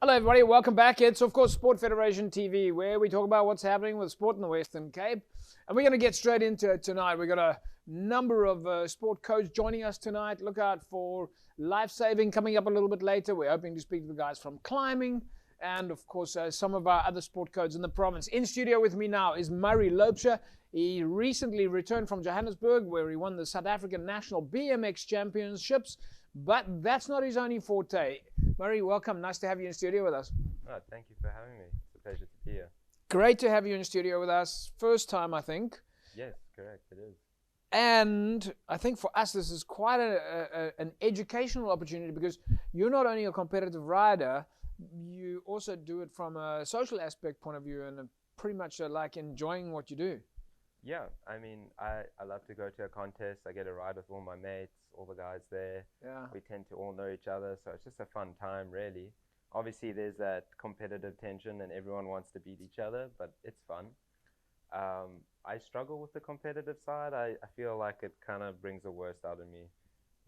Hello everybody, welcome back. It's of course Sport Federation TV, where we talk about what's happening with sport in the Western Cape. And we're going to get straight into it tonight. We've got a number of sport coaches joining us tonight. Look out for life-saving coming up a little bit later. We're hoping to speak to the guys from climbing and of course some of our other sport codes in the province. In studio with me now is Murray Loubser. He recently returned from Johannesburg, where he won the South African National BMX Championships. But that's not his only forte. Murray, welcome. Nice to have you in studio with us. Oh, thank you for having me. It's a pleasure to be here. Great to have you in studio with us. First time, I think. Yes, correct. It is. And I think for us, this is quite an educational opportunity, because you're not only a competitive rider, you also do it from a social aspect point of view, and pretty much like enjoying what you do. Yeah, I mean, I love to go to a contest. I get a ride with all my mates, all the guys there. Yeah. We tend to all know each other, so it's just a fun time, really. Obviously, there's that competitive tension and everyone wants to beat each other, but it's fun. I struggle with the competitive side. I feel like it kind of brings the worst out of me,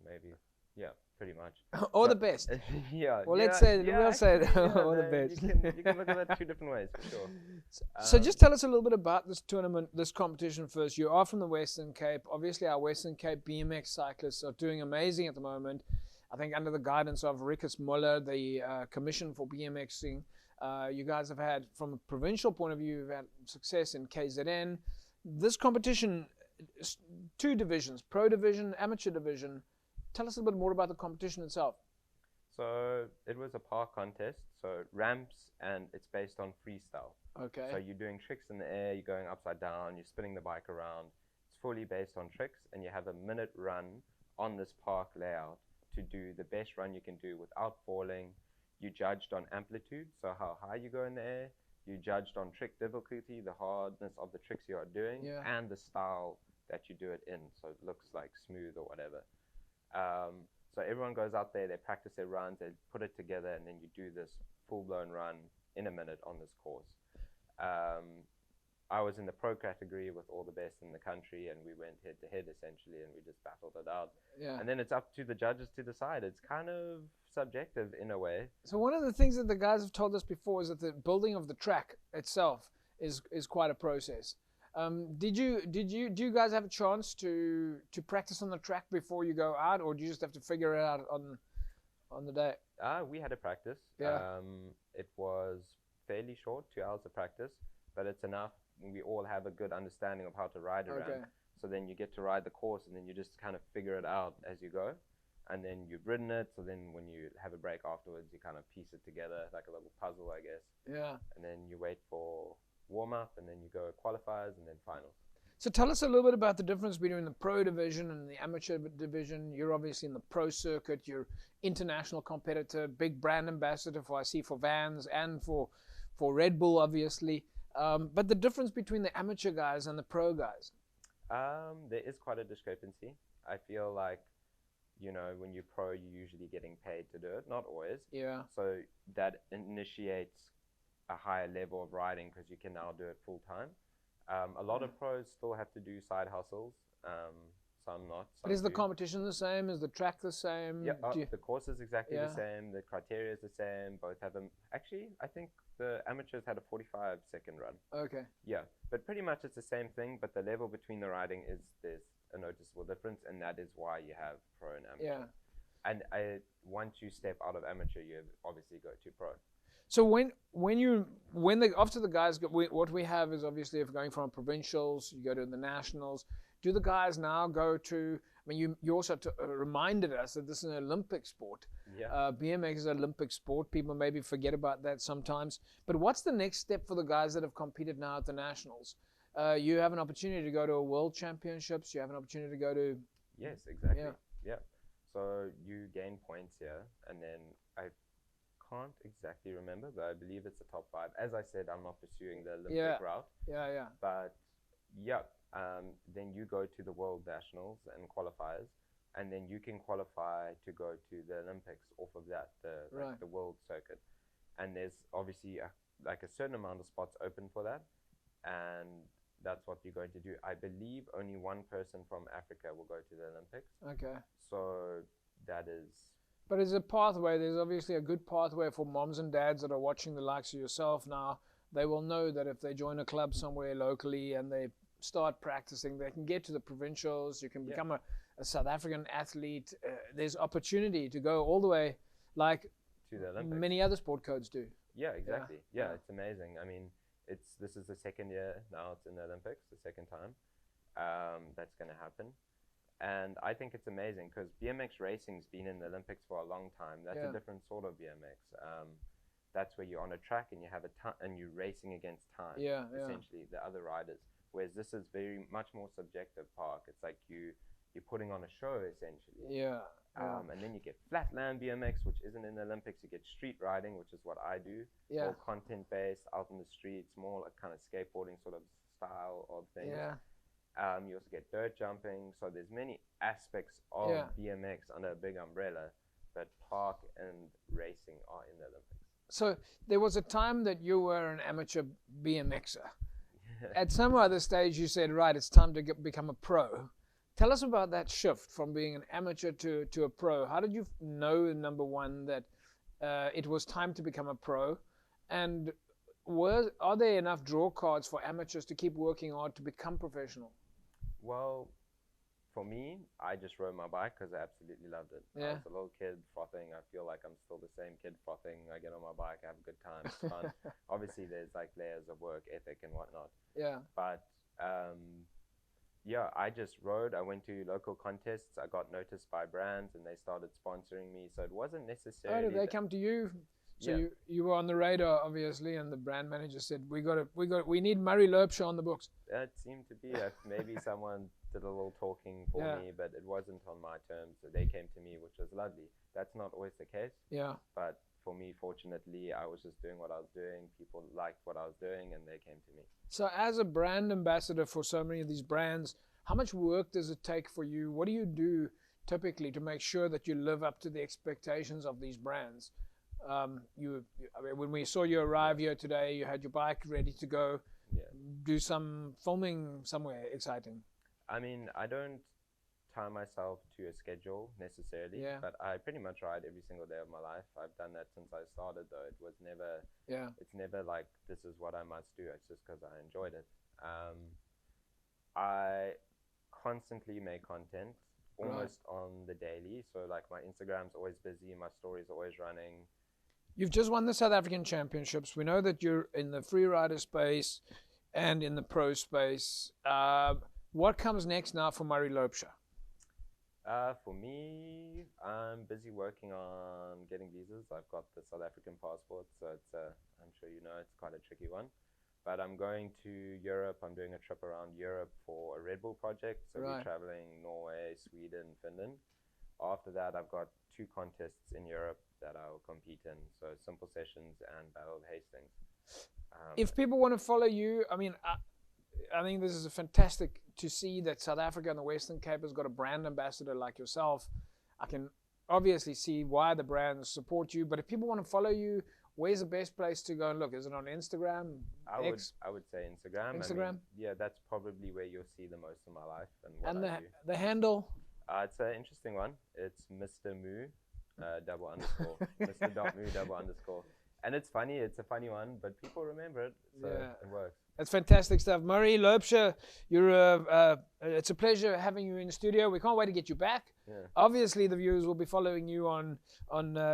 maybe. Yeah, pretty much. Or the best. Yeah. Well, yeah, let's say, yeah, we'll say actually, or the best. You can look at that two different ways, for sure. So just tell us a little bit about this tournament, this competition first. You are from the Western Cape. Obviously, our Western Cape BMX cyclists are doing amazing at the moment. I think under the guidance of Rikus Muller, the Commission for BMXing, you guys have had, from a provincial point of view, you've had success in KZN. This competition, two divisions, pro division, amateur division. Tell us a bit more about the competition itself. So it was a park contest, so ramps, and it's based on freestyle. Okay. So you're doing tricks in the air, you're going upside down, you're spinning the bike around. It's fully based on tricks, and you have a minute run on this park layout to do the best run you can do without falling. You judged on amplitude, so how high you go in the air. You judged on trick difficulty, the hardness of the tricks you are doing, and the style that you do it in, so it looks like smooth or whatever. So everyone goes out there, they practice their runs, they put it together, and then you do this full-blown run in a minute on this course. I was in the pro category with all the best in the country, and we went head-to-head essentially, and we just battled it out. Yeah. And then it's up to the judges to decide. It's kind of subjective in a way. So one of the things that the guys have told us before is that the building of the track itself is quite a process. Do you guys have a chance to practice on the track before you go out, or do you just have to figure it out on the day? We had a practice. Yeah. It was fairly short, 2 hours of practice, but it's enough. We all have a good understanding of how to ride around. Okay. So then you get to ride the course, and then you just kind of figure it out as you go. And then you've ridden it, so then when you have a break afterwards, you kind of piece it together like a little puzzle, I guess. Yeah. And then you wait for warm-up, and then you go qualifiers, and then finals. So tell us a little bit about the difference between the pro division and the amateur division. You're obviously in the pro circuit. You're international competitor, big brand ambassador for Vans and for Red Bull, obviously. But the difference between the amateur guys and the pro guys? There is quite a discrepancy. I feel like, you know, when you're pro, you're usually getting paid to do it. Not always. Yeah. So that initiates a higher level of riding, because you can now do it full time. A lot of pros still have to do side hustles. Some not. But is the competition the same? Is the track the same? Yeah, the course is exactly the same. The criteria is the same. Both have them. Actually, I think the amateurs had a 45-second run. Okay. Yeah, but pretty much it's the same thing, but the level between the riding there's a noticeable difference, and that is why you have pro and amateur. Yeah. And once you step out of amateur, you obviously go to pro. So after the guys go, what we have is, obviously, if you're going from provincials, you go to the nationals. Do the guys now go to? I mean, you also reminded us that this is an Olympic sport. Yeah. BMX is an Olympic sport. People maybe forget about that sometimes. But what's the next step for the guys that have competed now at the nationals? You have an opportunity to go to a world championships. You have an opportunity to go to. Yes, exactly. Yeah. So you gain points here, and then I can't exactly remember, but I believe it's the top 5. As I said, I'm not pursuing the Olympic route. Yeah. But yeah, then you go to the world nationals and qualifiers, and then you can qualify to go to the Olympics off of that, like the world circuit. And there's obviously like a certain amount of spots open for that, and that's what you're going to do. I believe only one person from Africa will go to the Olympics. Okay. So that is But as a pathway, there's obviously a good pathway for moms and dads that are watching the likes of yourself now. They will know that if they join a club somewhere locally and they start practicing, they can get to the provincials. You can become a South African athlete. There's opportunity to go all the way, like to the Olympics. Many other sport codes do. Yeah, exactly. Yeah, it's amazing. I mean, this is the second year now it's in the Olympics, the second time that's going to happen. And I think it's amazing because BMX racing's been in the Olympics for a long time. That's a different sort of BMX. That's where you're on a track and you have and you're racing against time. Essentially, the other riders. Whereas this is very much more subjective park. It's like you're putting on a show essentially. And then you get flatland BMX, which isn't in the Olympics. You get street riding, which is what I do. More content based, out in the streets, more like kind of skateboarding sort of style of things. You also get dirt jumping. So there's many aspects of BMX under a big umbrella, but park and racing are in the Olympics. So there was a time that you were an amateur BMXer. At some other stage you said, right, it's time to become a pro. Tell us about that shift from being an amateur to a pro. How did you know, number one, that it was time to become a pro? And are there enough draw cards for amateurs to keep working hard to become professional? Well, for me, I just rode my bike because I absolutely loved it. I was a little kid frothing. I feel like I'm still the same kid frothing. I get on my bike, I have a good time, it's fun. Obviously, there's like layers of work ethic and whatnot. But I just rode. I went to local contests. I got noticed by brands and they started sponsoring me. So it wasn't necessarily. Oh, did they come to you? So you were on the radar, obviously, and the brand manager said, we need Murray Loubser on the books. It seemed to be. Maybe someone did a little talking for me, but it wasn't on my terms. So they came to me, which was lovely. That's not always the case. But for me, fortunately, I was just doing what I was doing. People liked what I was doing, and they came to me. So as a brand ambassador for so many of these brands, how much work does it take for you? What do you do typically to make sure that you live up to the expectations of these brands? I mean, when we saw you arrive here today, you had your bike ready to go. Do some filming somewhere exciting. I mean, I don't tie myself to a schedule necessarily, but I pretty much ride every single day of my life. I've done that since I started, though. It was never, it's never like, this is what I must do. It's just because I enjoyed it. I constantly make content, almost on the daily. So like my Instagram's always busy, my story's always running. You've just won the South African Championships. We know that you're in the free rider space and in the pro space. What comes next now for Murray Loubser? For me, I'm busy working on getting visas. I've got the South African passport, so it's I'm sure you know it's quite a tricky one. But I'm going to Europe. I'm doing a trip around Europe for a Red Bull project. So we're traveling Norway, Sweden, Finland. After that, I've got 2 contests in Europe that I'll compete in. So Simple Sessions and Battle of Hastings. If people want to follow you, I mean, I think this is fantastic to see that South Africa and the Western Cape has got a brand ambassador like yourself. I can obviously see why the brands support you, but if people want to follow you, where's the best place to go and look? Is it on Instagram? I would say Instagram. Instagram? I mean, yeah, that's probably where you'll see the most of my life and what and I do. The handle? It's an interesting one. It's Mr. Moo, _, Mr.Moo, _. And it's funny. It's a funny one, but people remember it, so it works. That's fantastic stuff. Murray Loubser, it's a pleasure having you in the studio. We can't wait to get you back. Obviously, the viewers will be following you on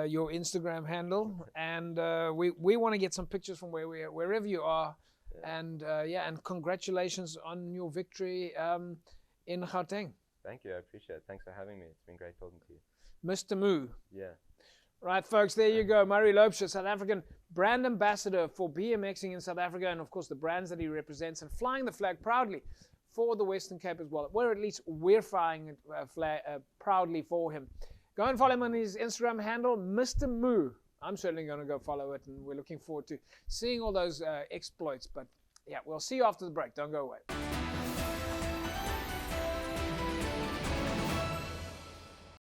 your Instagram handle, and we want to get some pictures from wherever you are. And and congratulations on your victory in Gauteng. Thank you. I appreciate it. Thanks for having me. It's been great talking to you. Mr. Moo. Yeah. Right, folks, there you go. Murray Loubser, South African brand ambassador for BMXing in South Africa, and of course the brands that he represents, and flying the flag proudly for the Western Cape as well. Or at least we're flying it proudly for him. Go and follow him on his Instagram handle, Mr. Moo. I'm certainly going to go follow it, and we're looking forward to seeing all those exploits. But yeah, we'll see you after the break. Don't go away.